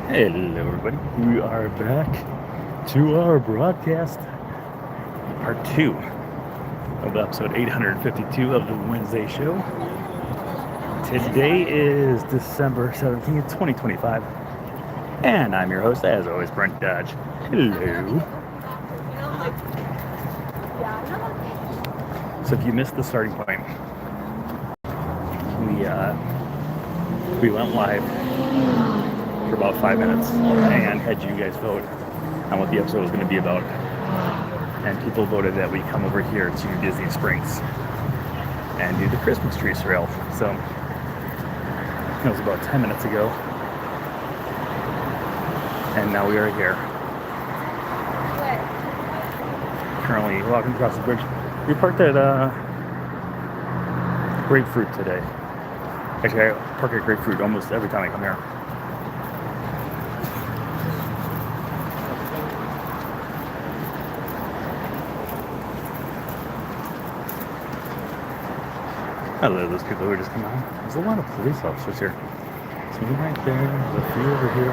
Hello, everybody. We are back to our broadcast, part 2 of episode 852 of the Wednesday show. Today is December 17th, 2025, and I'm your host, as always, Brent Dodge. Hello. So if you missed the starting point, we went live for about 5 minutes and had you guys vote on what the episode was going to be about, and people voted that we come over here to Disney Springs and do the Christmas tree trail. So it was about 10 minutes ago, and now we are here, currently walking across the bridge. We parked at Grapefruit today. Actually, I park at Grapefruit almost every time I come here. Hello, those people who are just coming out. There's a lot of police officers here. There's one right there, there's a few over here.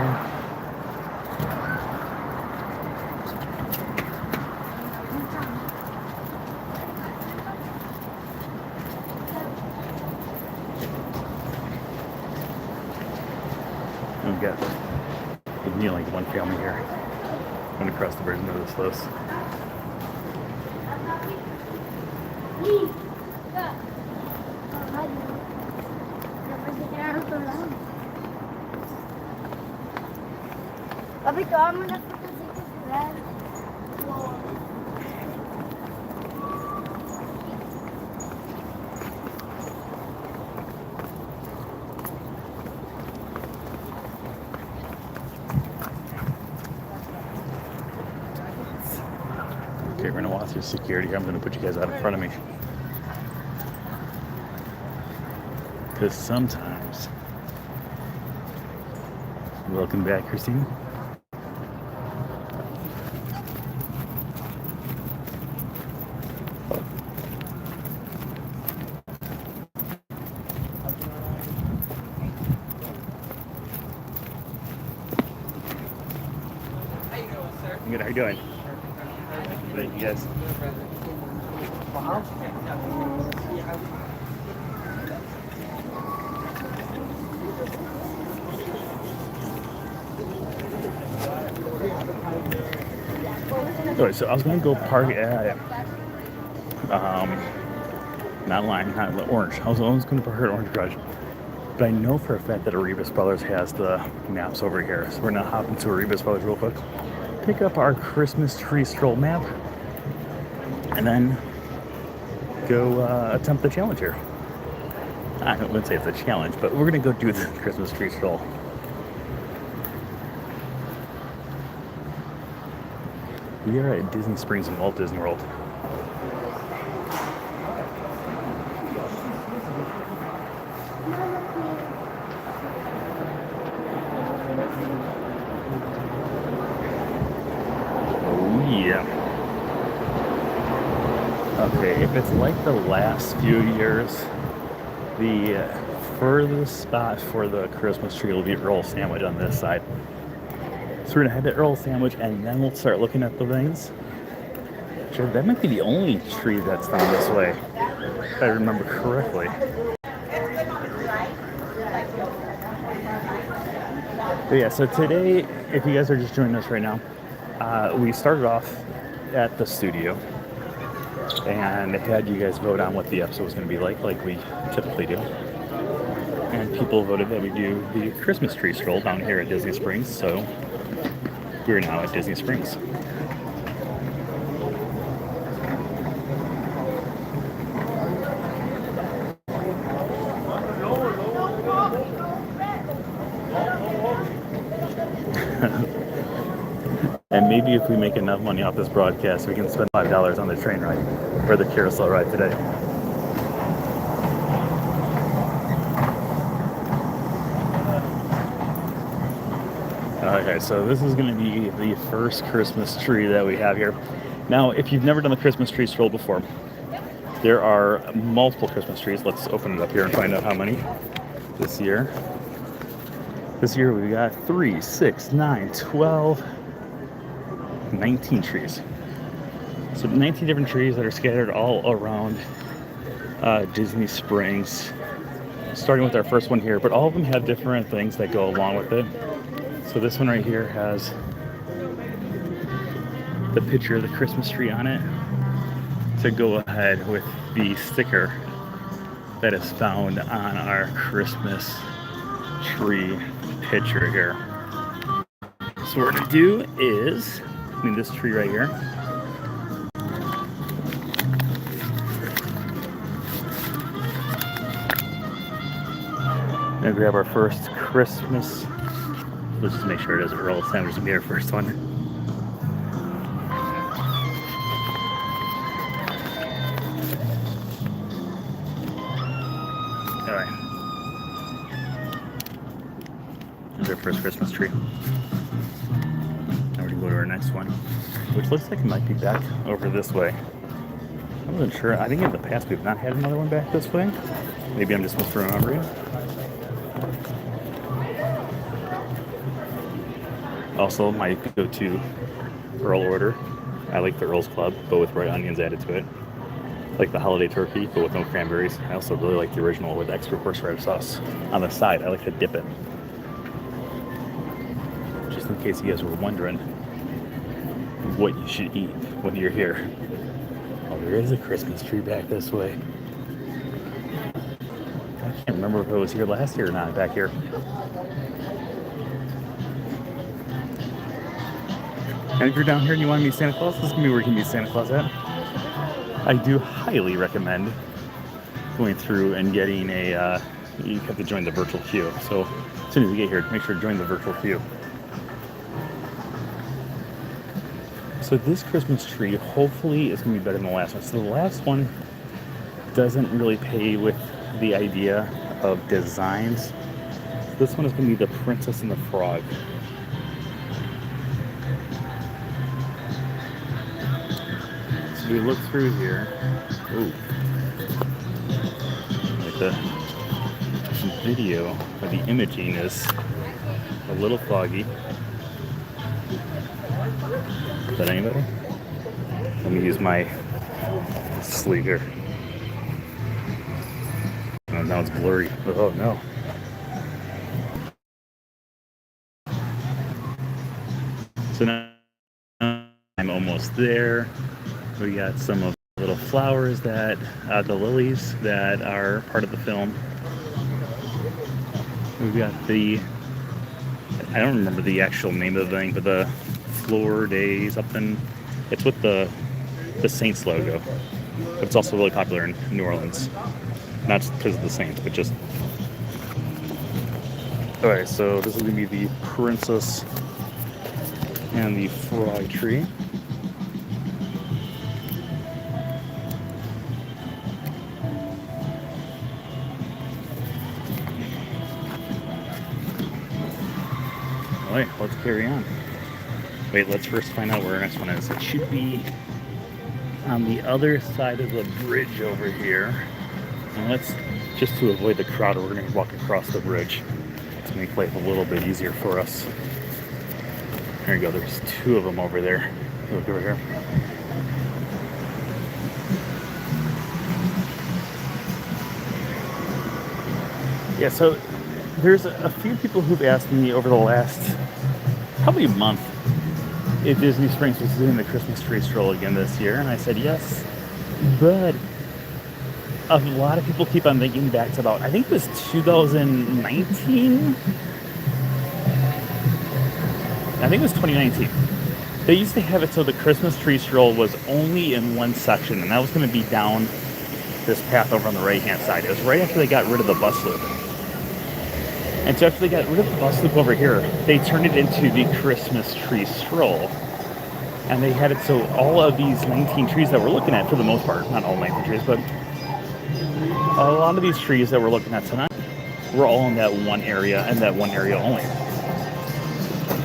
And we've got kneeling one family here. Going across the bridge into this house. Papi, toma una fotocita real. Okay, we're gonna walk through security here. I'm gonna put you guys out in front of me, because sometimes. Welcome back, Christine. Good, how you doing? Thank you guys. Anyway, so I was gonna go park at not Lime, not Orange. I was gonna park at Orange Garage, but I know for a fact that Arribas Brothers has the maps over here, so we're gonna hop into Arribas Brothers real quick, pick up our Christmas tree stroll map, and then go attempt the challenge here. I wouldn't say it's a challenge, but we're gonna go do the Christmas tree stroll. We are at Disney Springs in Walt Disney World. Oh yeah. Okay, if it's like the last few years, the furthest spot for the Christmas tree will be Earl Sandwich on this side. So we're gonna head to Earl Sandwich, and then we'll start looking at the things. Sure, that might be the only tree that's down this way, if I remember correctly. But yeah, so today, if you guys are just joining us right now, we started off at the studio and had you guys vote on what the episode was going to be like we typically do. And people voted that we do the Christmas tree stroll down here at Disney Springs, so we're now at Disney Springs. And maybe if we make enough money off this broadcast, we can spend $5 on the train ride or the carousel ride today. Okay, so this is going to be the first Christmas tree that we have here. Now, if you've never done the Christmas tree stroll before, there are multiple Christmas trees. Let's open it up here and find out how many this year. This year we got 3, 6, 9, 12, 19 trees. So 19 different trees that are scattered all around Disney Springs. Starting with our first one here, but all of them have different things that go along with it. So this one right here has the picture of the Christmas tree on it to go ahead with the sticker that is found on our Christmas tree picture here. So what we're gonna do is, I mean, this tree right here. Gonna grab our first Christmas. Let's just make sure it doesn't roll this time. This will be our first one. All right. There's our first Christmas tree. Now we're gonna go to our next one, which looks like it might be back over this way. I wasn't sure. I think in the past we've not had another one back this way. Maybe I'm just misremembering. Also, my go-to Earl order. I like the Earl's Club, but with royal onions added to it. Like the holiday turkey, but with no cranberries. I also really like the original with extra horseradish sauce on the side. I like to dip it. Just in case you guys were wondering what you should eat when you're here. Oh, there is a Christmas tree back this way. I can't remember if it was here last year or not back here. And if you're down here and you want to meet Santa Claus, this is going to be where you can meet Santa Claus at. I do highly recommend going through and getting a, you have to join the virtual queue. So as soon as you get here, make sure to join the virtual queue. So this Christmas tree hopefully is going to be better than the last one. So the last one doesn't really pay with the idea of designs. This one is going to be the Princess and the Frog. So we look through here. Ooh. Like the video or the imaging is a little foggy. Is that any better? Let me use my sleeve here. Oh, now it's blurry. Oh no. So now I'm almost there. We got some of the little flowers that, the lilies that are part of the film. We've got the, I don't remember the actual name of the thing, but the Floor Day something. It's with the Saints logo. But it's also really popular in New Orleans. Not just because of the Saints, but just... Alright, so this is going to be the Princess and the Frog tree. Alright, let's carry on. Wait, let's first find out where our next one is. It should be on the other side of the bridge over here. And let's, just to avoid the crowd, we're going to walk across the bridge to make life a little bit easier for us. There you go, there's two of them over there. Look over here. Yeah, so there's a few people who've asked me over the last probably a month if Disney Springs was doing the Christmas tree stroll again this year, and I said yes, but a lot of people keep on thinking back to about, I think it was 2019? I think it was 2019. They used to have it so the Christmas tree stroll was only in one section, and that was going to be down this path over on the right-hand side. It was right after they got rid of the bus loop. And so after they got rid of the bus loop over here, they turned it into the Christmas tree stroll. And they had it so all of these 19 trees that we're looking at, for the most part, not all 19 trees, but a lot of these trees that we're looking at tonight were all in that one area and that one area only.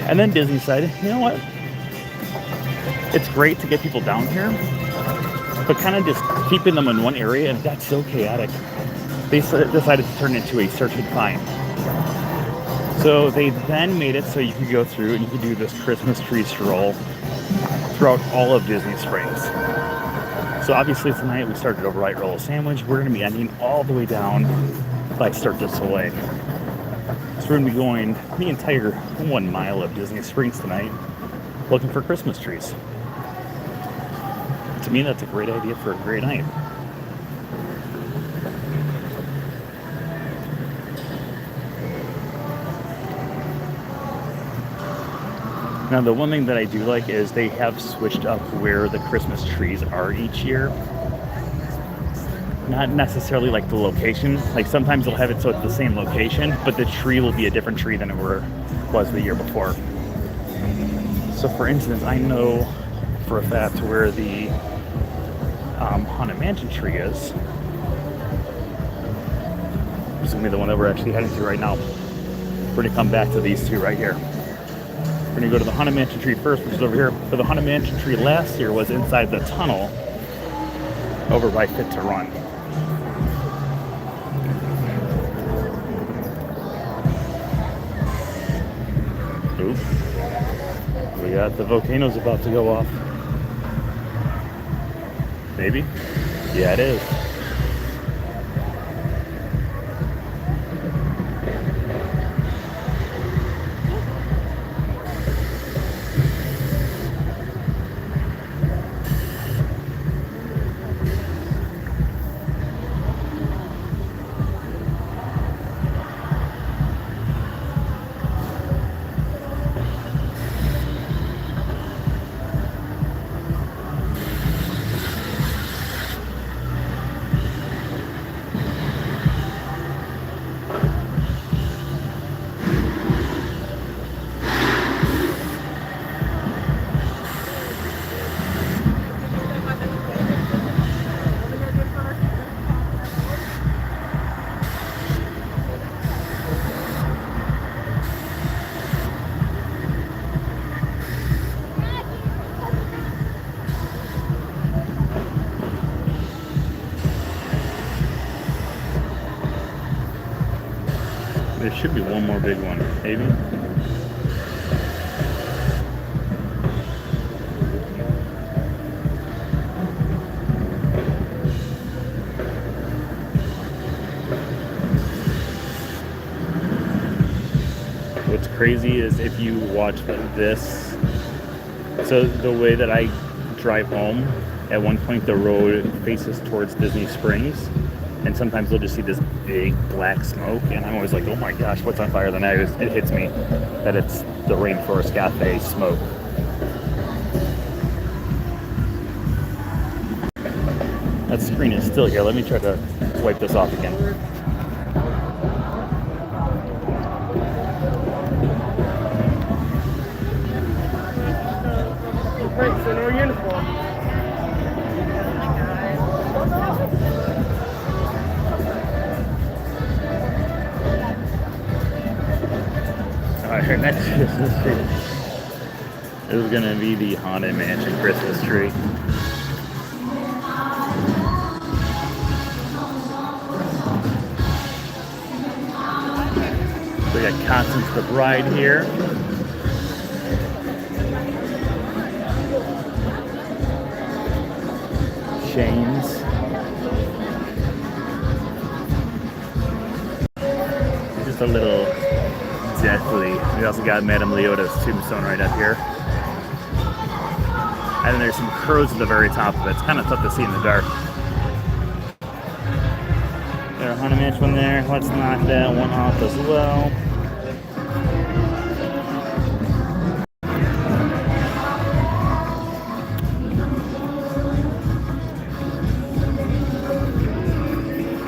And then Disney said, you know what? It's great to get people down here, but kind of just keeping them in one area, and that's so chaotic. They decided to turn it into a search and find. So they then made it so you could go through and you could do this Christmas tree stroll throughout all of Disney Springs. So obviously tonight we started over at Roll Sandwich. We're going to be ending all the way down by Cirque du Soleil. So we're going to be going the entire 1 mile of Disney Springs tonight looking for Christmas trees. To me, that's a great idea for a great night. Now, the one thing that I do like is they have switched up where the Christmas trees are each year. Not necessarily like the location. Like sometimes they'll have it so it's the same location, but the tree will be a different tree than it was the year before. So for instance, I know for a fact where the Haunted Mansion tree is. This is going to be the one that we're actually heading to right now. We're going to come back to these two right here. We're going to go to the Haunted Mansion tree first, which is over here. But the Haunted Mansion tree last year was inside the tunnel over by Fit to Run. Oop. We got the volcano's about to go off. Maybe? Yeah, it is. There should be one more big one, maybe. What's crazy is if you watch this, so the way that I drive home, at one point the road faces towards Disney Springs, and sometimes you'll just see this big black smoke, and I'm always like, oh my gosh, what's on fire? Then it hits me that it's the Rainforest Cafe smoke. That screen is still here. Let me try to wipe this off again. Right, so no uniform. Alright, next Christmas tree is gonna be the Haunted Mansion Christmas tree. We got Constance the Bride here. Shane's. Just a little deathly. We also got Madame Leota's tombstone right up here. And then there's some crows at the very top of it. It's kind of tough to see in the dark. There's a Haunted Mansion one there. Let's knock that one off as well.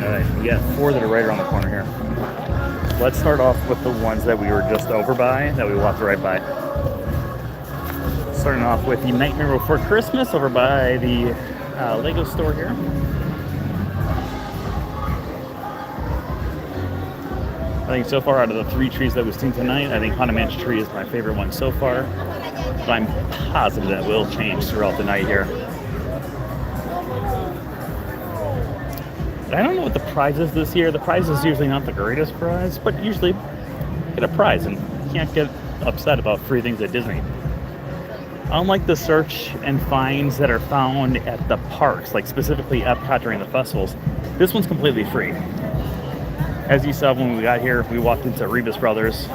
Alright, we got 4 that are right around the corner here. Let's start off with the ones that we were just over by, that we walked right by. Starting off with the Nightmare Before Christmas over by the Lego store here. I think so far out of the 3 trees that we've seen tonight, I think Haunted Mansion tree is my favorite one so far. But I'm positive that will change throughout the night here. I don't know what the prize is this year. The prize is usually not the greatest prize, but usually get a prize, and you can't get upset about free things at Disney. Unlike the search and finds that are found at the parks, like specifically Epcot during the festivals, this one's completely free. As you saw when we got here, we walked into Rebus Brothers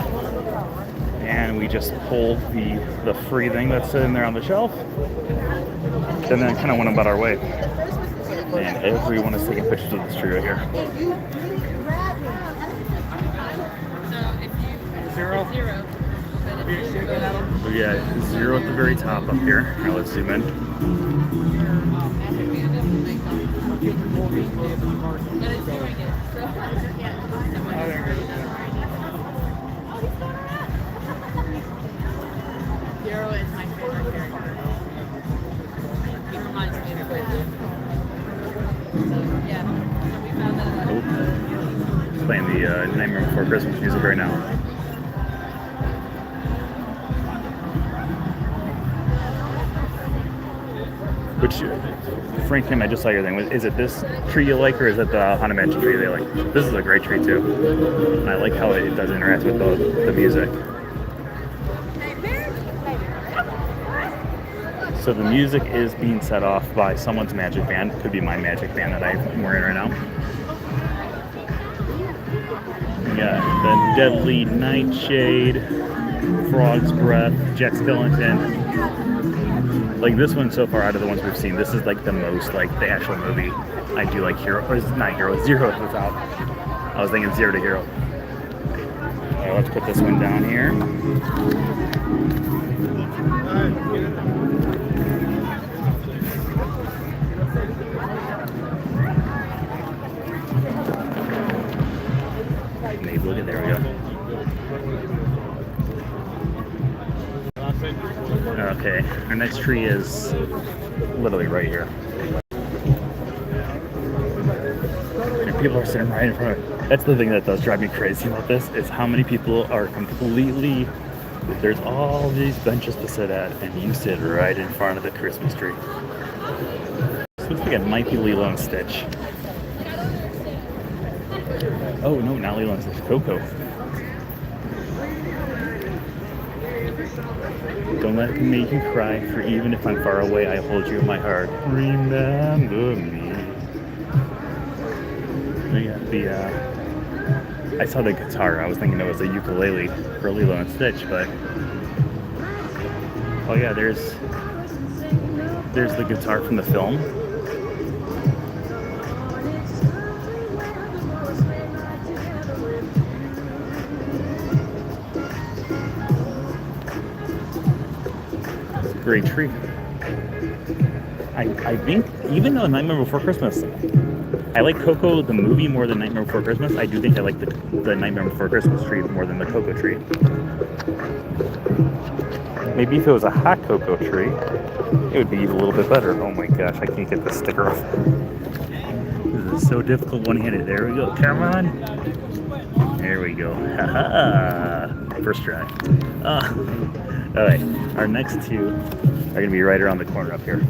and we just pulled the free thing that's sitting there on the shelf, and then kind of went about our way. And everyone is taking pictures of this tree right here. Zero. We got 0 at the very top up here. Now let's zoom in. Zero is my favorite character. He reminds me of Quentin. So, yeah, we found that out. Oh, it's playing the Nightmare Before Christmas music right now. Which, Frank, Tim, I just saw your thing. Is it this tree you like, or is it the Haunted Mansion tree they like? This is a great tree too. And I like how it does interact with the music. So the music is being set off by someone's magic band. Could be my magic band that I'm wearing right now. Yeah, the Deadly Nightshade, Frog's Breath, Jack Skellington. Like this one so far out of the ones we've seen, this is like the most like the actual movie. I do like Hero, or it's not Hero, Zero at the top. I was thinking Zero to Hero. Alright, let's put this one down here. Maybe look at there we go. Okay, our next tree is literally right here. And people are sitting right in front of it. That's the thing that does drive me crazy about this, is how many people are completely, there's all these benches to sit at, and you sit right in front of the Christmas tree. This looks like it might be Lilo and Stitch. Oh no, not Lilo and Stitch, Coco. Don't let me make you cry, for even if I'm far away, I hold you in my heart. Remember me. We got the, I saw the guitar. I was thinking it was a ukulele for Lilo and Stitch, but... Oh yeah, there's the guitar from the film. Great tree. I think even though Nightmare Before Christmas, I like Coco the movie more than Nightmare Before Christmas. I do think I like the Nightmare Before Christmas tree more than the Coco tree. Maybe if it was a hot cocoa tree, it would be a little bit better. Oh my gosh, I can't get the sticker off. This is so difficult one-handed. There we go. Come on. There we go. Haha. First try. All right, our next two are going to be right around the corner up here.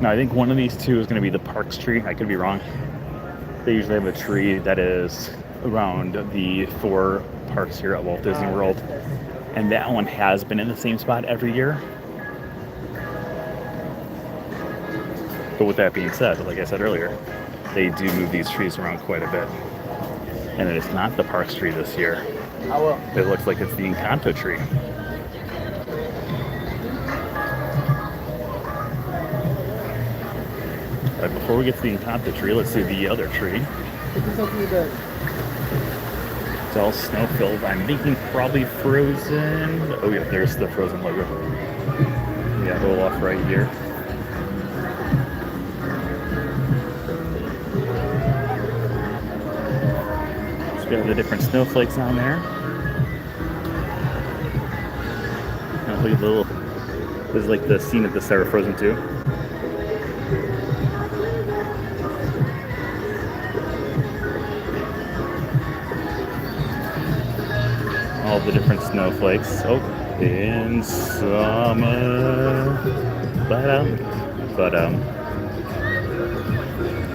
Now, I think one of these two is going to be the Parks tree. I could be wrong. They usually have a tree that is around the 4 parks here at Walt Disney World. And that one has been in the same spot every year. But with that being said, like I said earlier, they do move these trees around quite a bit. And it is not the Parks tree this year. It looks like it's the Encanto tree. But before we get to the Encanto tree, let's see the other tree. It's all snow-filled. I'm thinking probably Frozen. Oh yeah, there's the Frozen logo. Yeah, Olaf right here. We have the different snowflakes on there. Now look at the little, this is like the scene at the start of Frozen 2. All the different snowflakes. Oh, in summer.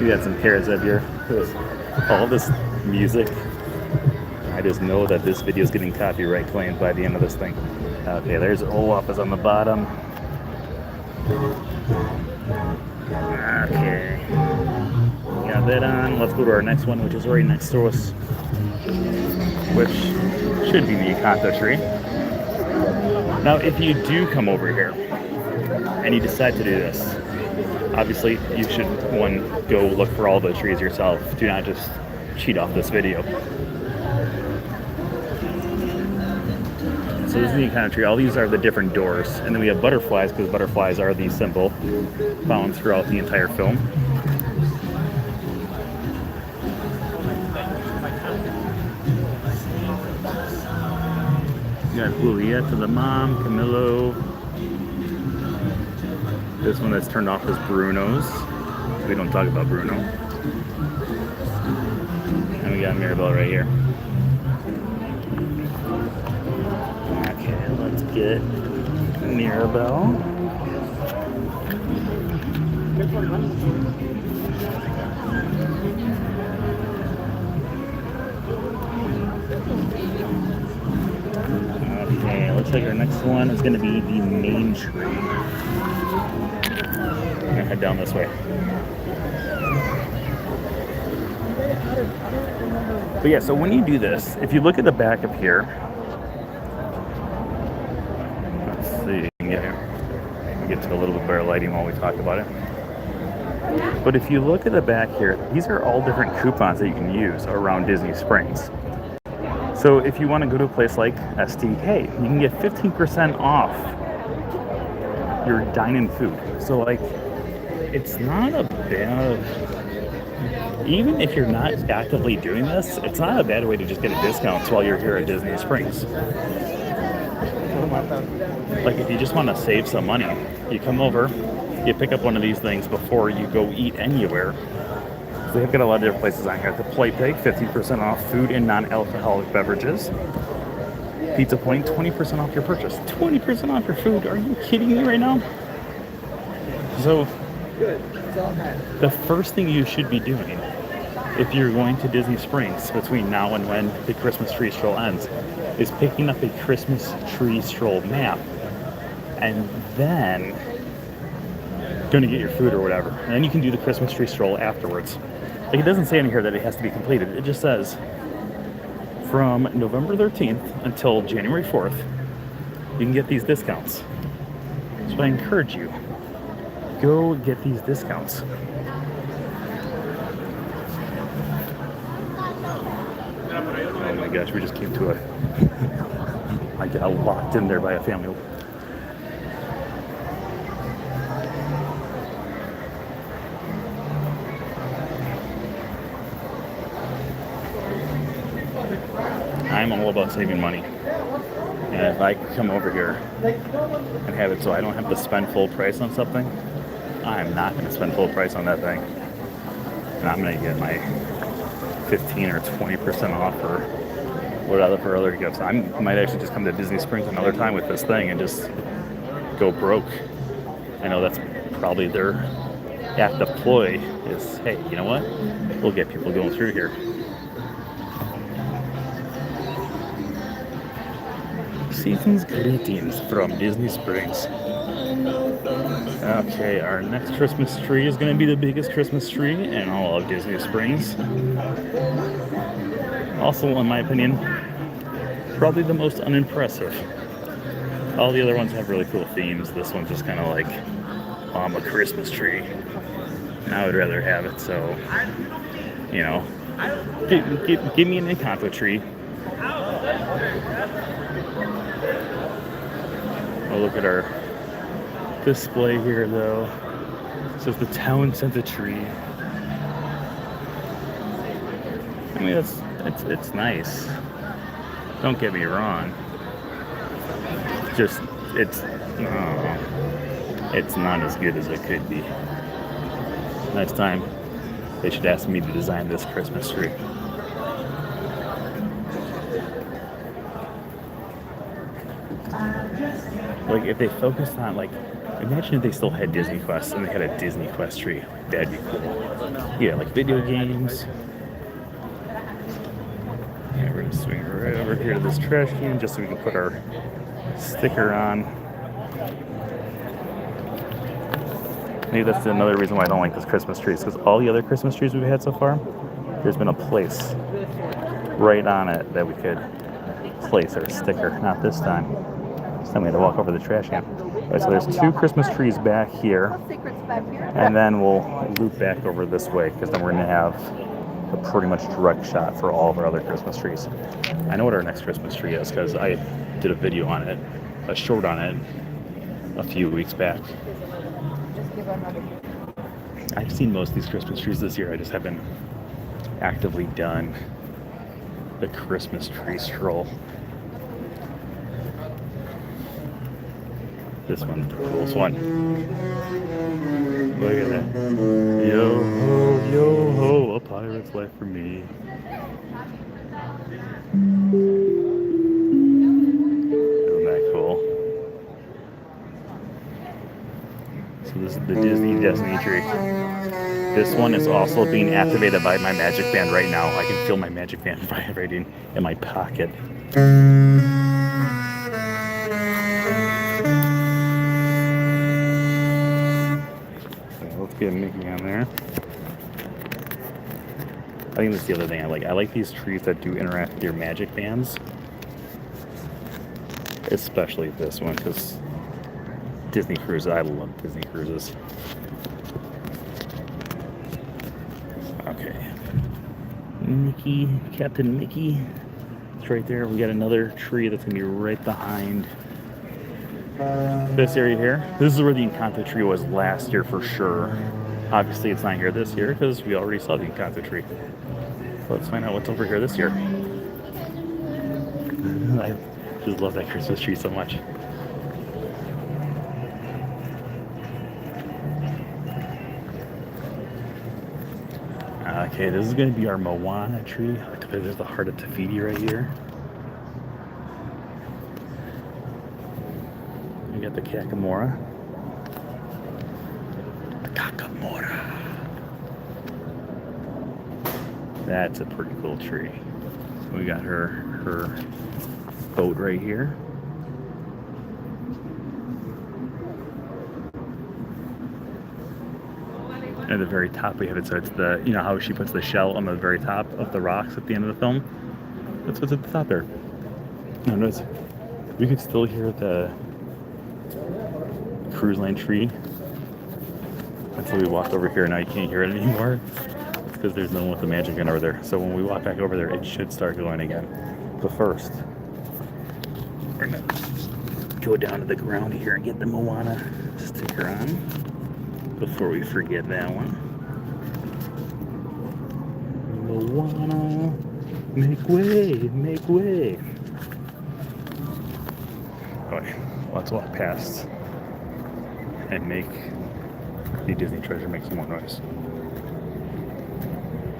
We got some carrots up here. All this music. I just know that this video is getting copyright claimed by the end of this thing. Okay, there's Olaf is on the bottom. Okay. Got that on. Let's go to our next one, which is right next to us, which should be the Encanto tree. Now, if you do come over here and you decide to do this, obviously you should, one, go look for all the trees yourself. Do not just cheat off this video. So this is the Encanto tree. All these are the different doors. And then we have butterflies, because butterflies are the symbol found throughout the entire film. You got Julieta, the mom, Camilo. This one that's turned off is Bruno's. We don't talk about Bruno. And we got Mirabelle right here. Okay, let's get Mirabelle. Okay, looks like our next one is going to be the main tree. I'm going to head down this way. But yeah, so when you do this, if you look at the back of here, let's see, yeah, get to a little bit better lighting while we talk about it. But if you look at the back here, these are all different coupons that you can use around Disney Springs. So if you want to go to a place like STK, you can get 15% off your dine-in food. So like, it's not a bad, even if you're not actively doing this, it's not a bad way to just get a discount while you're here at Disney Springs. Like if you just want to save some money, you come over, you pick up one of these things before you go eat anywhere. So they've got a lot of different places on here. The Plate Pig, 15% off food and non-alcoholic beverages. Pizza Point, 20% off your purchase. 20% off your food. Are you kidding me right now? So the first thing you should be doing if you're going to Disney Springs between now and when the Christmas tree stroll ends is picking up a Christmas tree stroll map and then going to get your food or whatever. And then you can do the Christmas tree stroll afterwards. Like it doesn't say in here that it has to be completed. It just says from November 13th until January 4th, you can get these discounts. So I encourage you, go get these discounts. Oh my gosh, we just came to I got locked in there by a family. I'm all about saving money. And if I could come over here and have it so I don't have to spend full price on something, I'm not going to spend full price on that thing. And I'm going to get my 15 or 20% off or whatever for other gifts. I might actually just come to Disney Springs another time with this thing and just go broke. I know that's probably their active ploy is, hey, you know what? We'll get people going through here. Season's greetings from Disney Springs. Okay, our next Christmas tree is going to be the biggest Christmas tree in all of Disney Springs. Also, in my opinion, probably the most unimpressive. All the other ones have really cool themes. This one's just kind of like, I'm a Christmas tree. And I would rather have it, so, you know, give me an Encanto tree. Oh, look at our display here, though. It says the town sent a tree. I mean, it's nice. Don't get me wrong. Just it's not as good as it could be. Next time, they should ask me to design this Christmas tree. Like, if they focused on, like, imagine if they still had Disney Quest and they had a Disney Quest tree. That'd be cool. Yeah, like video games, Swing right over here to this trash can just so we can put our sticker on. Maybe that's another reason why I don't like this Christmas tree, because all the other Christmas trees we've had so far, there's been a place right on it that we could place our sticker. Not this time. This time we had to walk over the trash can. All right, so there's 2 Christmas trees back here, and then we'll loop back over this way, because then we're going to have a pretty much direct shot for all of our other Christmas trees. I know what our next Christmas tree is, because I did a video on it, a short on it, a few weeks back. I've seen most of these Christmas trees this year. I just haven't actively done the Christmas tree stroll. This one's the coolest one. Look at that. Yo ho, yo ho, a pirate's life for me. Isn't that cool? So this is the Destiny tree. This one is also being activated by my magic band right now. I can feel my magic band vibrating in my pocket. Let's get Mickey on there. I think that's the other thing I like. I like these trees that do interact with your magic bands. Especially this one, because Disney cruises, I love Disney cruises. Okay. Mickey, Captain Mickey. It's right there. We got another tree that's going to be right behind this area here. This is where the Encanto tree was last year for sure. Obviously it's not here this year because we already saw the Encanto tree. So let's find out what's over here this year. I just love that Christmas tree so much. Okay, this is going to be our Moana tree. There's the heart of Tafiti right here. We got the Kakamora. The Kakamora. That's a pretty cool tree. We got her boat right here. At the very top we have it, so it's the, you know how she puts the shell on the very top of the rocks at the end of the film? That's what's at the top there. No, notice, you can still hear the cruise line tree until we walk over here. Now you can't hear it anymore. It's because there's no one with the magic gun over there. So when we walk back over there, it should start going again. But first, we're gonna go down to the ground here and get the Moana sticker on before we forget that one. Moana, make way, make way. Okay, let's walk past and make the Disney treasure make some more noise.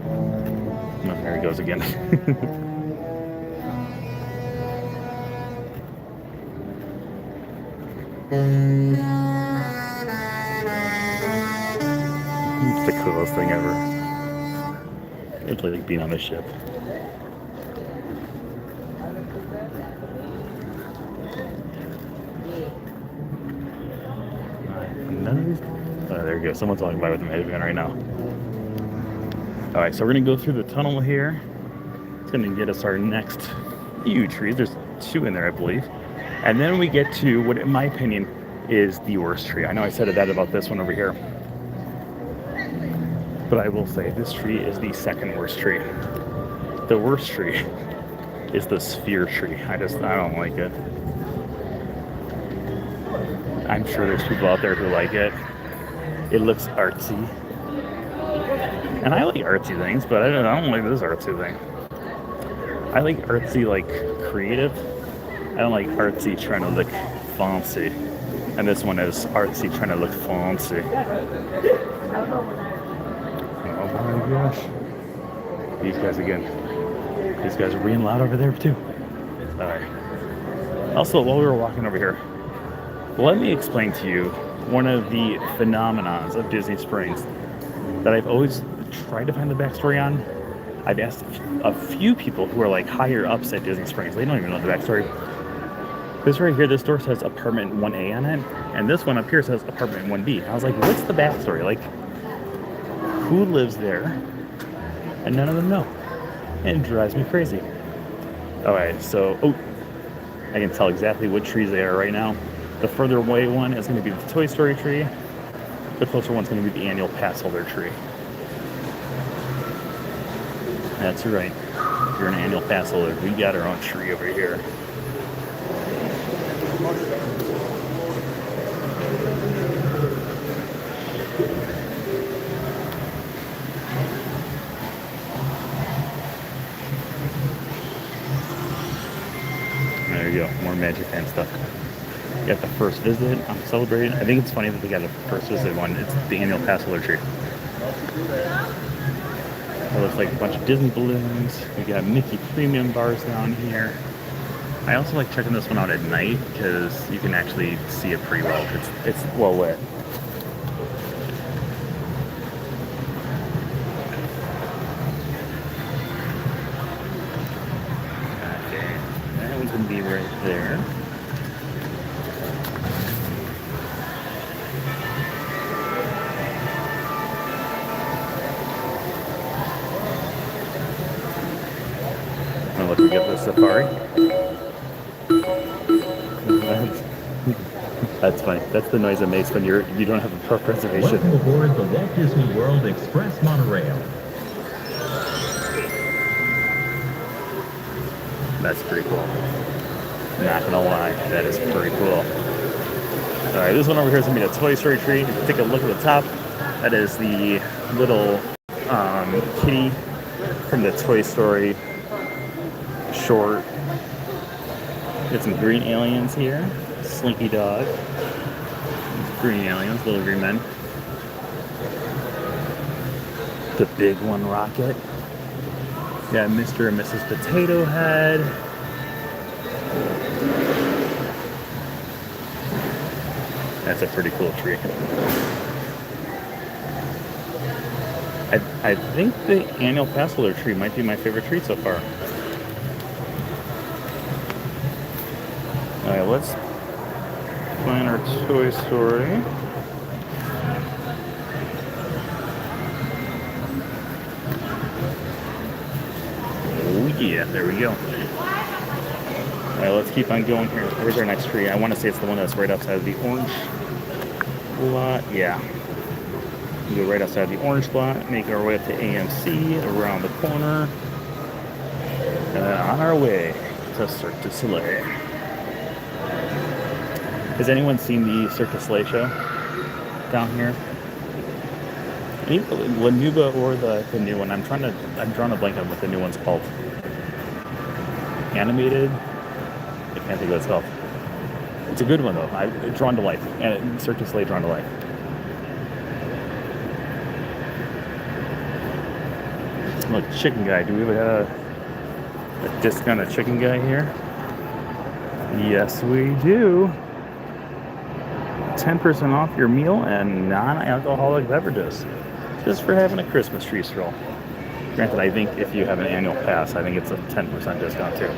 Oh, there he goes again. It's the coolest thing ever. It's like being on a ship. Oh, there you go. Someone's walking by with a magic gun right now. Alright, so we're going to go through the tunnel here. It's going to get us our next few trees. There's 2 in there, I believe. And then we get to what, in my opinion, is the worst tree. I know I said that about this one over here. But I will say this tree is the second worst tree. The worst tree is the sphere tree. I don't like it. I'm sure there's people out there who like it. It looks artsy. And I like artsy things, but I don't like this artsy thing. I like artsy, like, creative. I don't like artsy trying to look fancy. And this one is artsy trying to look fancy. Oh my gosh. These guys again. These guys are being loud over there too. Alright. Also, while we were walking over here, let me explain to you one of the phenomenons of Disney Springs that I've always tried to find the backstory on, I've asked a few people who are like higher ups at Disney Springs. They don't even know the backstory. This right here, this door says apartment 1A on it, and this one up here says apartment 1B. I was like, what's the backstory? Like, who lives there? And none of them know. And it drives me crazy. Alright, so, I can tell exactly what trees they are right now. The further away one is going to be the Toy Story tree. The closer one's going to be the annual pass holder tree. That's right. If you're an annual pass holder, we got our own tree over here. There you go, more Magic Fan stuff. You got the first visit. I'm celebrating. I think it's funny that they got the first visit one. It's the annual pass holder tree. It looks like a bunch of Disney balloons. We got Mickey premium bars down here. I also like checking this one out at night because you can actually see it pretty well. It's well lit. Okay, that one's gonna be right there. Look, we get the safari. That's funny. That's the noise it makes when you don't have a park reservation. Welcome aboard the Walt Disney World Express monorail. That's pretty cool. Not gonna lie, that is pretty cool. All right, this one over here is gonna be the Toy Story tree. If you take a look at the top, that is the little kitty from the Toy Story short. Got some green aliens here. Slinky dog. Green aliens, little green men. The big one, Rocket. Got Mr. and Mrs. Potato Head. That's a pretty cool tree. I think the annual pass holder tree might be my favorite tree so far. Alright, let's find our Toy Story. Oh yeah, there we go. Alright, let's keep on going here. Where's our next tree? I want to say it's the one that's right outside of the orange lot. Yeah. We go right outside the orange lot, make our way up to AMC, around the corner, on our way to Cirque du Soleil. Has anyone seen the Cirque du Soleil show down here? La Nuba or the new one? I'm drawing a blank on what the new one's called. Animated? I can't think of what it's called. It's a good one though. Drawn to life. And Cirque du Soleil Drawn to Life. Look, chicken guy. Do we have a discounted chicken guy here? Yes, we do. 10% off your meal and non-alcoholic beverages, just for having a Christmas tree stroll. Granted, I think if you have an annual pass, I think it's a 10% discount too.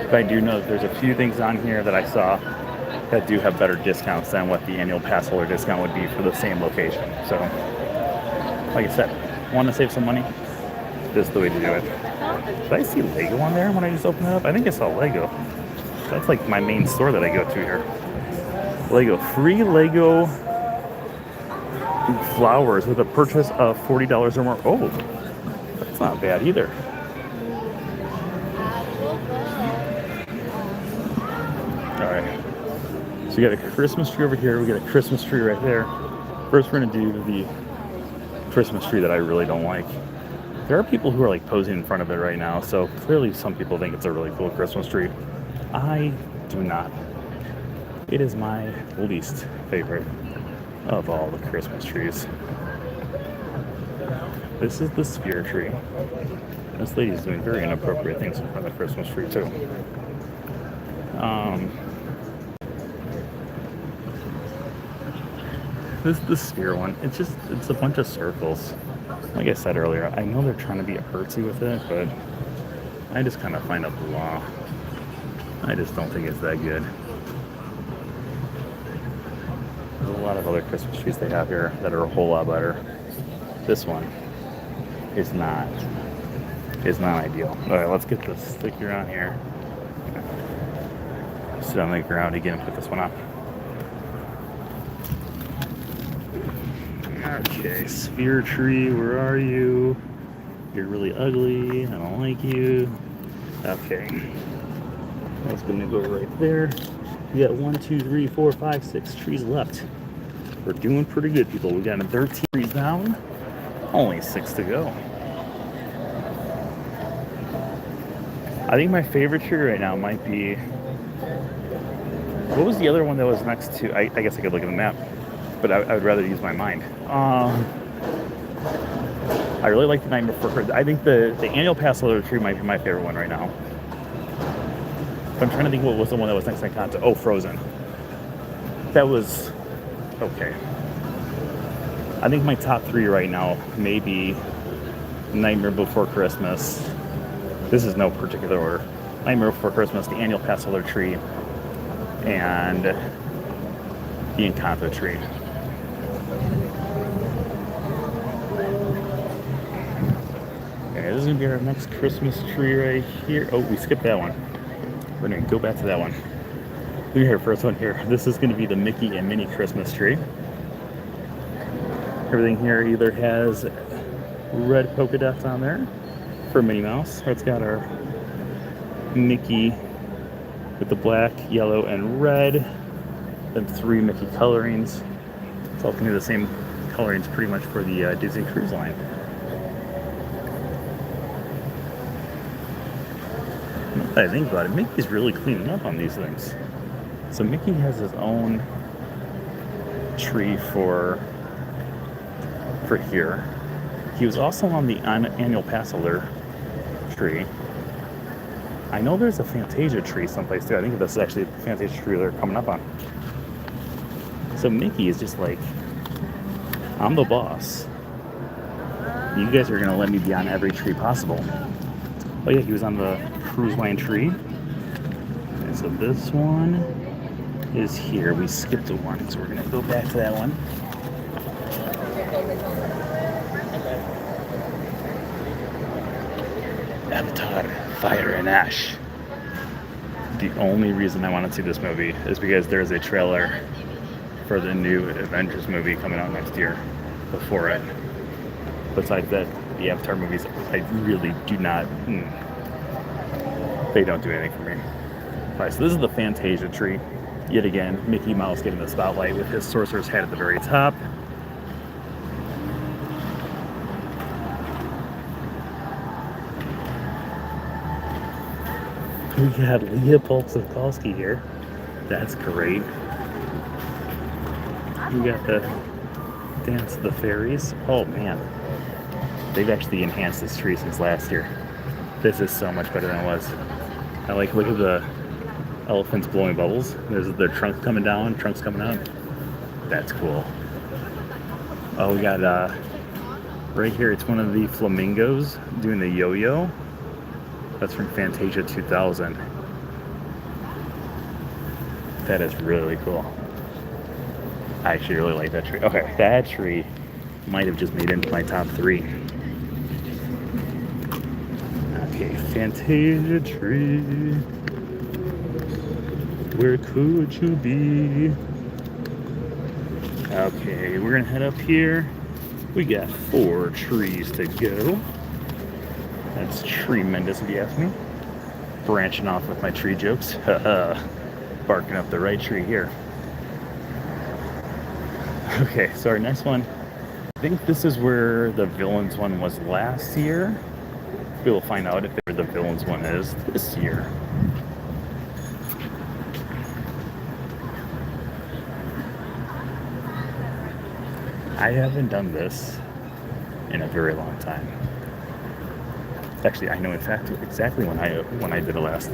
But I do know that there's a few things on here that I saw that do have better discounts than what the annual pass holder discount would be for the same location. So, like I said, want to save some money? This is the way to do it. Did I see Lego on there when I just opened it up? I think I saw Lego. That's like my main store that I go to here. Lego. Free Lego flowers with a purchase of $40 or more. Oh, that's not bad either. Alright. So we got a Christmas tree over here. We got a Christmas tree right there. First, we're going to do the Christmas tree that I really don't like. There are people who are like posing in front of it right now, so clearly some people think it's a really cool Christmas tree. I do not. It is my least favorite of all the Christmas trees. This is the sphere tree. This lady is doing very inappropriate things in front of the Christmas tree This is the sphere one. It's a bunch of circles. Like I said earlier, I know they're trying to be artsy with it, but I just kind of find it blah. I just don't think it's that good. There's a lot of other Christmas trees they have here that are a whole lot better. This one is not ideal. All right, let's get this sticker on here. Sit on the ground again and put this one on. Okay, sphere tree, where are you? You're really ugly. I don't like you. Okay. That's gonna go right there. We got 1, 2, 3, 4, 5, 6 trees left. We're doing pretty good, people. We got 13 trees down. Only 6 to go. I think my favorite tree right now might be. What was the other one that was next to? I guess I could look at the map, but I would rather use my mind. I really like the Nightmare Before Christmas. I think the annual pastel tree might be my favorite one right now. But I'm trying to think what was the one that was next to Encanto. Oh, Frozen. That was okay. I think my top 3 right now may be Nightmare Before Christmas. This is no particular order. Nightmare Before Christmas, the annual pastel tree, and the Encanto tree. Okay, this is gonna be our next Christmas tree right here. Oh, we skipped that one. We're gonna go back to that one. Look here, first one here. This is gonna be the Mickey and Minnie Christmas tree. Everything here either has red polka dots on there for Minnie Mouse, or it's got our Mickey with the black, yellow, and red. Then 3 Mickey colorings. It's all gonna be the same colorings pretty much for the Disney Cruise Line. I think about it, Mickey's really cleaning up on these things. So Mickey has his own tree for here. He was also on the annual pastel tree. I know there's a Fantasia tree someplace too. I think this is actually the Fantasia tree they're coming up on. So Mickey is just like, I'm the boss. You guys are gonna let me be on every tree possible. Oh yeah, he was on the cruise line tree. And so this one is here. We skipped a one, so we're gonna go back to that one. Avatar, Fire and Ash. The only reason I want to see this movie is because there's a trailer for the new Avengers movie coming out next year before it. Besides that, the Avatar movies, I really do not, they don't do anything for me. Alright, so this is the Fantasia tree. Yet again, Mickey Mouse getting the spotlight with his sorcerer's hat at the very top. We got Leopold Sapkowski here. That's great. We got the Dance of the Fairies. Oh man. They've actually enhanced this tree since last year. This is so much better than it was. I like, look at the elephants blowing bubbles. There's their trunk coming down, trunks coming out. That's cool. Oh, we got, right here, it's one of the flamingos doing the yo-yo. That's from Fantasia 2000. That is really cool. I actually really like that tree. Okay, that tree might have just made it into my top 3. Okay, Fantasia tree. Where could you be? Okay, we're gonna head up here. We got 4 trees to go. That's tremendous if you ask me. Branching off with my tree jokes. Barking up the right tree here. Okay, so our next one, I think this is where the villains one was last year. We will find out if where the villains one is this year. I haven't done this in a very long time. Actually, I know in fact exactly when I did it last.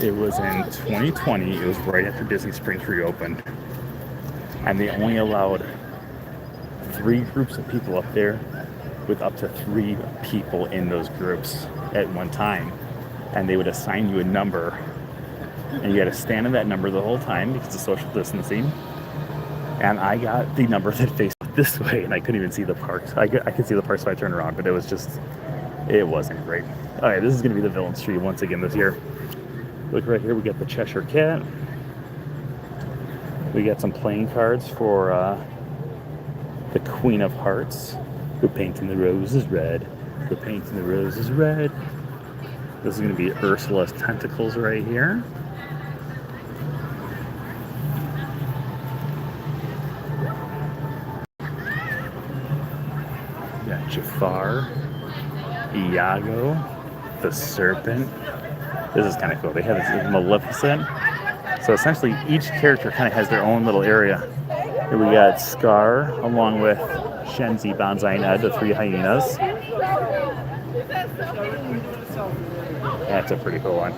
It was in 2020. It was right after Disney Springs reopened. and they only allowed 3 groups of people up there with up to 3 people in those groups at one time. And they would assign you a number, and you had to stand in that number the whole time because of social distancing. And I got the number that faced this way, and I couldn't even see the parks. I could see the parks if I turned around, but it wasn't great. All right, this is going to be the villain's tree once again this year. Look right here, we got the Cheshire Cat. We got some playing cards for the Queen of Hearts. We're painting the roses red. We're painting the roses red. This is going to be Ursula's tentacles right here. Got Jafar, Iago, the Serpent. This is kind of cool. They have this Maleficent. So essentially, each character kind of has their own little area. Here we got Scar, along with Shenzi, Banzai, and Ed, the 3 hyenas. That's a pretty cool one.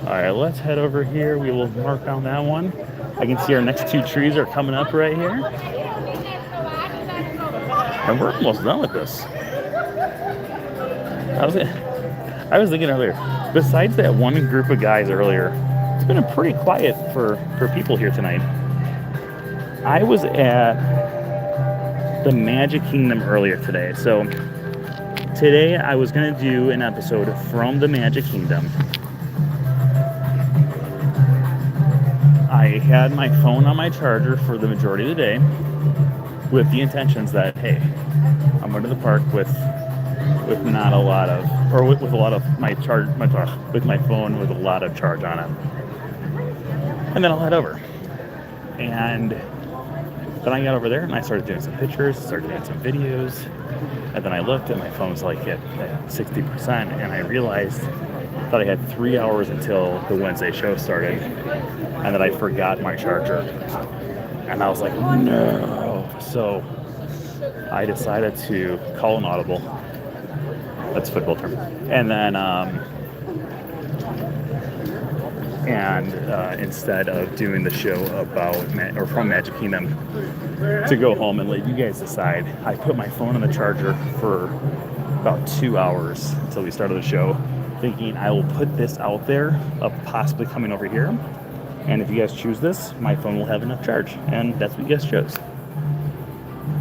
All right, let's head over here. We will mark down that one. I can see our next 2 trees are coming up right here. And we're almost done with this. I was thinking earlier, besides that one group of guys earlier, it's been pretty quiet for people here tonight. I was at the Magic Kingdom earlier today. So today I was going to do an episode from the Magic Kingdom. I had my phone on my charger for the majority of the day with the intentions that, hey, I'm going to the park with not a lot of, or with a lot of with my phone with a lot of charge on it. And then I'll head over. And then I got over there and I started doing some pictures, started doing some videos. And then I looked and my phone was like at 60%. And I realized that I had 3 hours until the Wednesday show started. And that I forgot my charger. And I was like, no. So I decided to call an audible. That's a football term. And then, instead of doing the show from Magic Kingdom, to go home and let you guys decide, I put my phone on the charger for about 2 hours until we started the show, thinking I will put this out there of possibly coming over here. And if you guys choose this, my phone will have enough charge. And that's what you guys chose.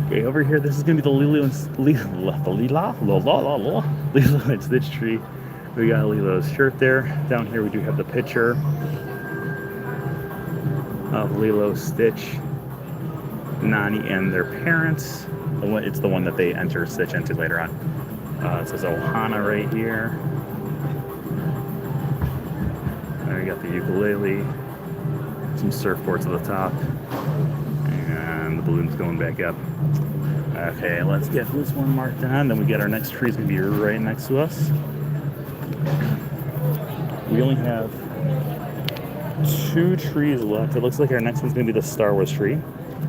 Okay, over here, this is going to be the Lilo and Stitch tree. We got Lilo's shirt there. Down here, we do have the picture of Lilo, Stitch, Nani, and their parents. It's the one that they enter Stitch into later on. It says Ohana right here. There we got the ukulele, some surfboards at the top, and the balloons going back up. Okay, let's get this one marked on. Then we get our next tree is going to be right next to us. We only have 2 trees left. It looks like our next one's going to be the Star Wars tree.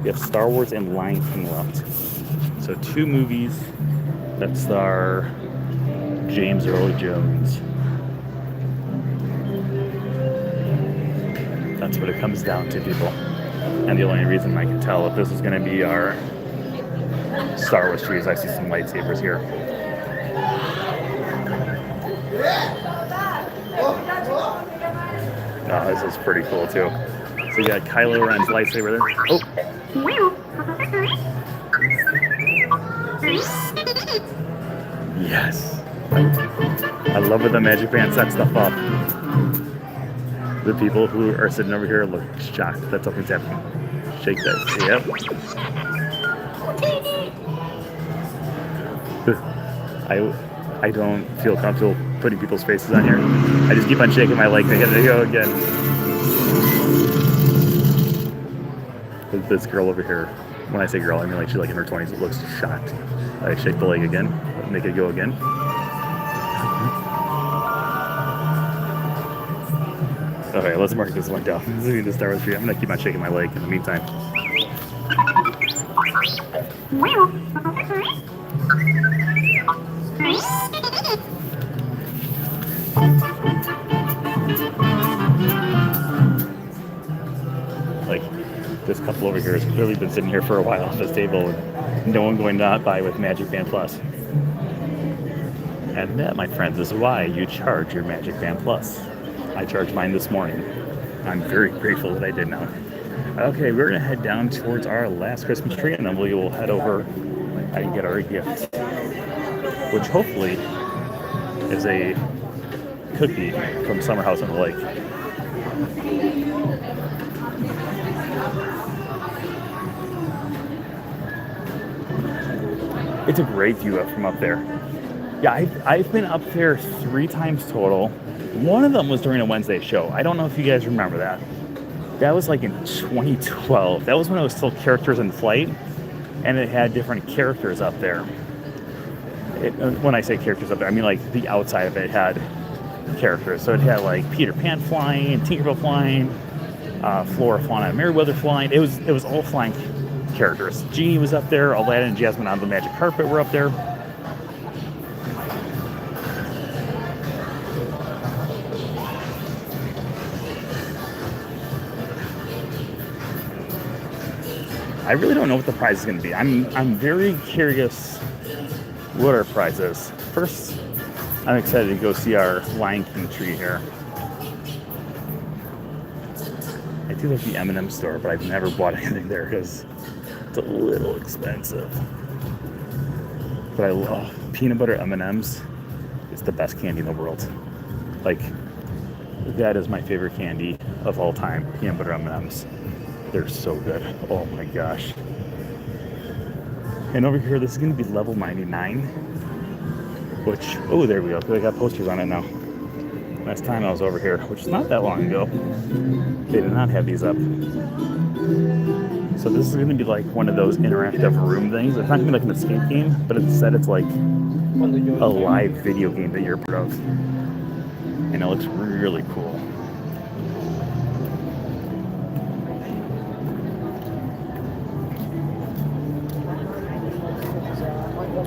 We have Star Wars and Lion King left. So 2 movies that star James Earl Jones. That's what it comes down to, people. And the only reason I can tell if this is going to be our Star Wars tree is I see some lightsabers here. Oh, this is pretty cool too. So you got Kylo Ren's lightsaber there. Oh! Yes! I love when the Magic Band sets stuff up. The people who are sitting over here look shocked that something's happening. Shake that. Yep. I don't feel comfortable putting people's faces on here. I just keep on shaking my leg. I gotta go again. This girl over here, when I say girl, I mean like she's like in her 20s. It looks shocked. I shake the leg again, make it go again. Okay, let's mark this one down. This is the Star Wars tree. I'm gonna keep on shaking my leg in the meantime. Like, this couple over here has clearly been sitting here for a while at this table, and no one going not by with Magic Band Plus. And that, my friends, is why you charge your Magic Band Plus. I charged mine this morning. I'm very grateful that I did now. Okay, we're gonna head down towards our last Christmas tree, and then we will head over and get our gift, which hopefully is a cookie from Summer House on the Lake. It's a great view up from up there. Yeah, I've been up there 3 times total. One of them was during a Wednesday show. I don't know if you guys remember that. That was like in 2012. That was when it was still Characters in Flight, and it had different characters up there. When I say characters up there, I mean like the outside of it had characters. So it had like Peter Pan flying, Tinkerbell flying, Flora, Fauna, and Merryweather flying. It was all flying characters. Genie was up there. Aladdin and Jasmine on the magic carpet were up there. I really don't know what the prize is going to be. I'm very curious what our prize is. First, I'm excited to go see our Lion King tree here. I do like the M&M store, but I've never bought anything there because it's a little expensive. But I love peanut butter M&Ms. It's the best candy in the world. Like, that is my favorite candy of all time, peanut butter M&Ms. They're so good. Oh my gosh. And over here, this is going to be level 99. Which, oh, there we go. They got posters on it now. Last time I was over here, which is not that long ago, they did not have these up. So this is going to be like one of those interactive room things. It's not going to be like an escape game, but instead it's like a live video game that you're part of. And it looks really cool.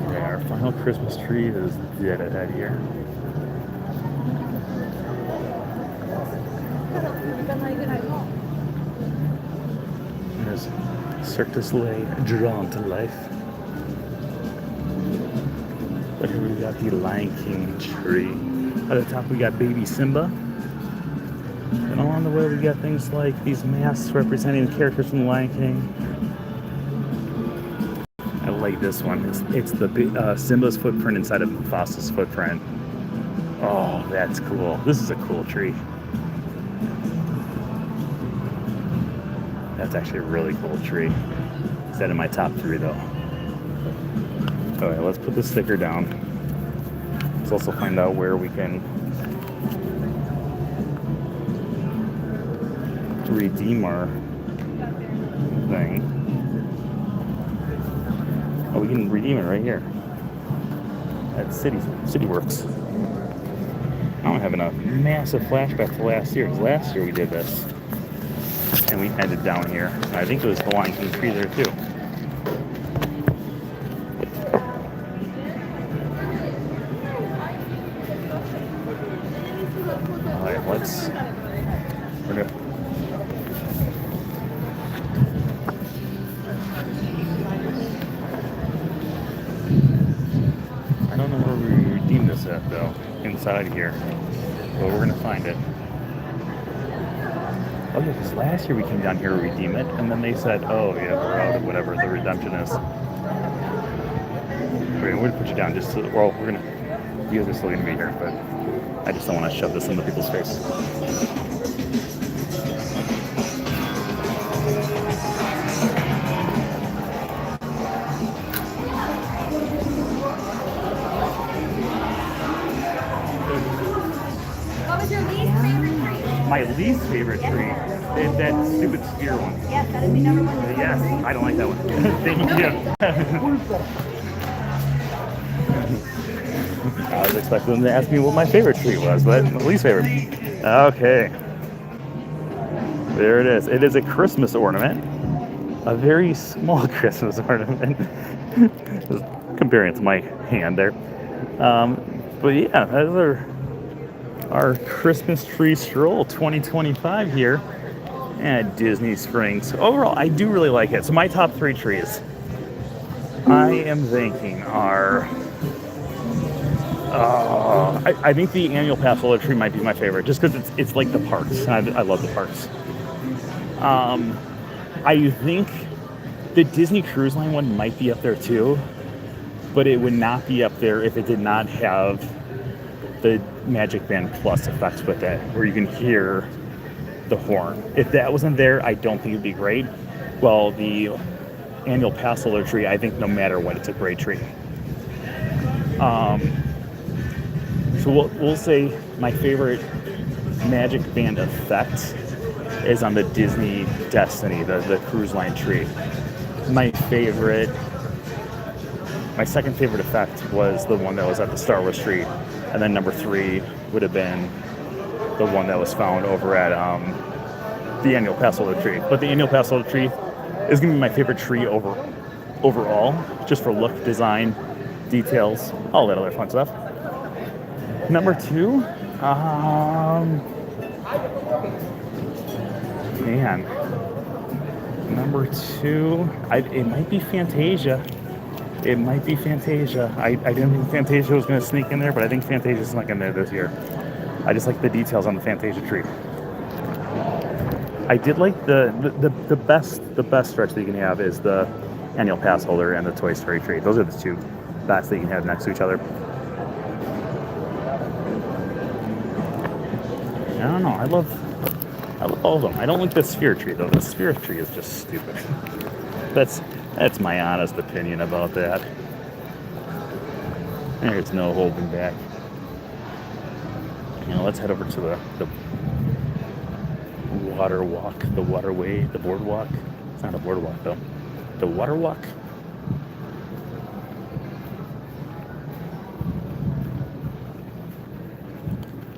Our final Christmas tree is dead ahead here. There's Cirque du Soleil drawn to life. But here we got the Lion King tree. At the top we got baby Simba. And along the way we got things like these masks representing the characters from the Lion King. I like this one. It's the Simba's footprint inside of Mufasa's footprint. Oh, that's cool. This is a cool tree. That's actually a really cool tree. It's that in my top 3 though. Alright, let's put the sticker down. Let's also find out where we can redeem our thing. Oh, we can redeem it right here at CityWorks. I'm having a massive flashback to last year. Because last year we did this, and we ended down here. And I think it was the Lion King tree there too. All right, we're gonna. I don't know where we redeem this at though. Inside here, but we're gonna find it. Oh yeah, because last year we came down here to redeem it, and then they said, "Oh yeah, we're out of whatever the redemption is." We're gonna put you down just so. Well, we're gonna. You guys are still gonna be here, but I just don't want to shove this into people's face. What was your least favorite tree? My least favorite tree is that stupid sphere one. Yes, that'd be number 1. Yes, I don't like that one. Thank you. I was expecting them to ask me what my favorite tree was, but my least favorite. Okay. There it is. It is a Christmas ornament. A very small Christmas ornament. Just comparing it to my hand there. But yeah, those are our Christmas tree stroll 2025 here and Disney Springs. Overall, I do really like it. So my top 3 trees I am thinking are, I think the annual pass holder tree might be my favorite, just because it's like the parks. And I love the parks. I think the Disney Cruise Line one might be up there too, but it would not be up there if it did not have the Magic Band Plus effects with it, where you can hear the horn. If that wasn't there, I don't think it'd be great. Well, the annual pass holder tree, I think no matter what, it's a great tree. So we'll say my favorite Magic Band effect is on the Disney Destiny, the cruise line tree. My second favorite effect was the one that was at the Star Wars tree, and then number 3 would have been the one that was found over at the annual pass holder tree. But the annual pass holder tree is going to be my favorite tree overall, just for look, design, details, all that other fun stuff. Number 2, number 2, it might be Fantasia. It might be Fantasia. I didn't think Fantasia was going to sneak in there, but I think Fantasia's snuck in there this year. I just like the details on the Fantasia tree. I did like the best stretch that you can have is the annual pass holder and the Toy Story tree. Those are the 2 best that you can have next to each other. I don't know. I love all of them. I don't like the Sphere tree though. The Sphere tree is just stupid. That's my honest opinion about that. There's no holding back. Let's head over to the water walk, the waterway, the boardwalk. It's not a boardwalk though. The water walk.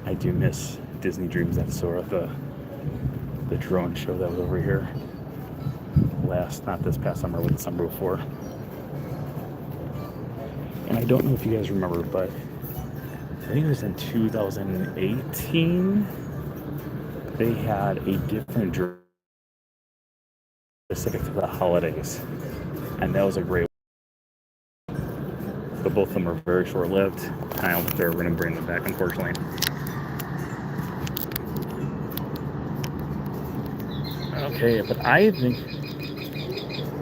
I do miss Disney Dreams at Sora, the drone show that was over here not this past summer, but the summer before. And I don't know if you guys remember, but I think it was in 2018, they had a different drone specific to the holidays, and that was a great one. But both of them are very short-lived. I don't think they're going to bring them back, unfortunately. Okay, but I think...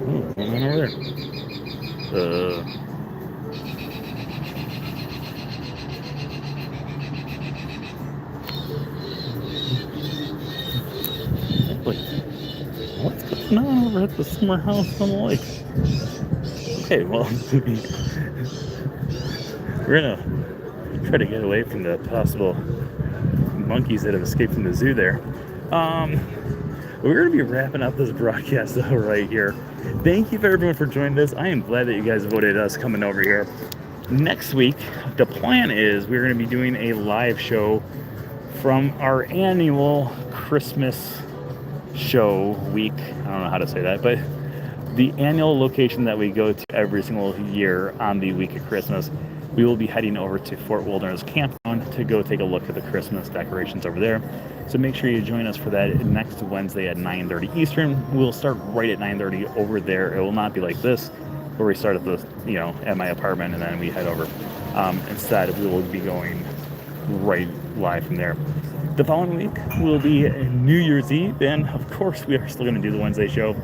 what's going on over there? What's going on over at the summer house on the lake? Okay, well, we're gonna try to get away from the possible monkeys that have escaped from the zoo there. We're going to be wrapping up this broadcast though right here. Thank you for everyone for joining us. I am glad that you guys voted us coming over here. Next week, the plan is we're going to be doing a live show from our annual Christmas show week. I don't know how to say that, but the annual location that we go to every single year on the week of Christmas. We will be heading over to Fort Wilderness Campground to go take a look at the Christmas decorations over there. So make sure you join us for that next Wednesday at 9:30 Eastern. We'll start right at 9:30 over there. It will not be like this, where we start at the, at my apartment and then we head over. Instead, we will be going right live from there. The following week will be New Year's Eve, and of course, we are still going to do the Wednesday show,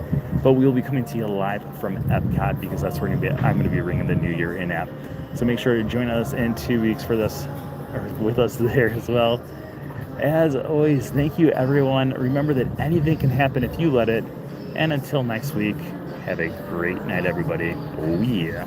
but we will be coming to you live from Epcot because that's where I'm going to be ringing the New Year in app. So make sure to join us in 2 weeks for this, or with us there as well. As always, thank you everyone. Remember that anything can happen if you let it. And until next week, have a great night, everybody. Oh yeah.